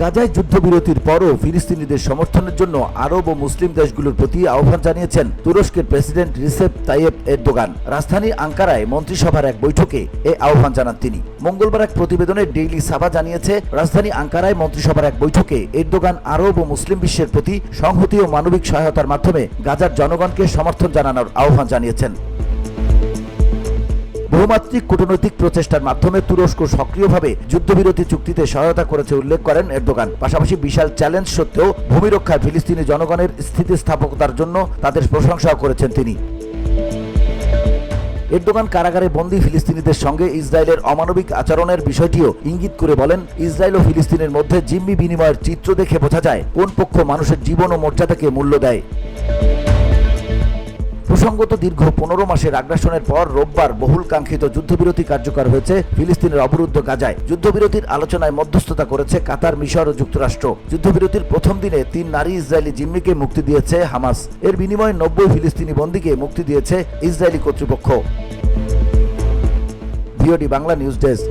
গাজায় যুদ্ধবিরতির পরও ফিলিস্তিনিদের সমর্থনের জন্য আরব ও মুসলিম দেশগুলোর প্রতি আহ্বান জানিয়েছেন তুরস্কের প্রেসিডেন্ট রিসেপ তাইয়েপ এরদোগান। রাজধানী আঙ্কারায় মন্ত্রিসভার এক বৈঠকে এ আহ্বান জানান তিনি। মঙ্গলবার এক প্রতিবেদনে ডেইলি সাবা জানিয়েছে, রাজধানী আঙ্কারায় মন্ত্রিসভার এক বৈঠকে এরদোগান আরব ও মুসলিম বিশ্বের প্রতি সংহতি ও মানবিক সহায়তার মাধ্যমে গাজার জনগণকে সমর্থন জানানোর আহ্বান জানিয়েছেন। বহুমাত্রিক কূটনৈতিক প্রচেষ্টার মাধ্যমে তুরস্ক সক্রিয়ভাবে যুদ্ধবিরতি চুক্তিতে সহায়তা করেছে উল্লেখ করেন এরদোগান। পাশাপাশি বিশাল চ্যালেঞ্জ সত্ত্বেও ভূমি রক্ষায় ফিলিস্তিনি জনগণের স্থিতিস্থাপকতার জন্য তাদের প্রশংসাও করেছেন তিনি। এরদোগান কারাগারে বন্দী ফিলিস্তিনিদের সঙ্গে ইসরায়েলের অমানবিক আচরণের বিষয়টিও ইঙ্গিত করে বলেন, ইসরায়েল ও ফিলিস্তিনের মধ্যে জিম্মি বিনিময়ের চিত্র দেখে বোঝা যায় কোন পক্ষ মানুষের জীবন ও মর্যাদাকে মূল্য দেয়। প্রসঙ্গত, দীর্ঘ 15 মাসের আগ্রাসনের পর রোববার বহুল কাঙ্ক্ষিত যুদ্ধবিরতি কার্যকর হয়েছে ফিলিস্তিনের অবরুদ্ধ গাজায়। যুদ্ধবিরতির আলোচনায় মধ্যস্থতা করেছে কাতার, মিশর ও যুক্তরাষ্ট্র। যুদ্ধবিরতির প্রথম দিনে 3 নারী ইসরায়েলি জিম্মিকে মুক্তি দিয়েছে হামাস। এর বিনিময়ে 90 ফিলিস্তিনি বন্দীকে মুক্তি দিয়েছে ইসরায়েলি কর্তৃপক্ষ। VOD Bangla news desk.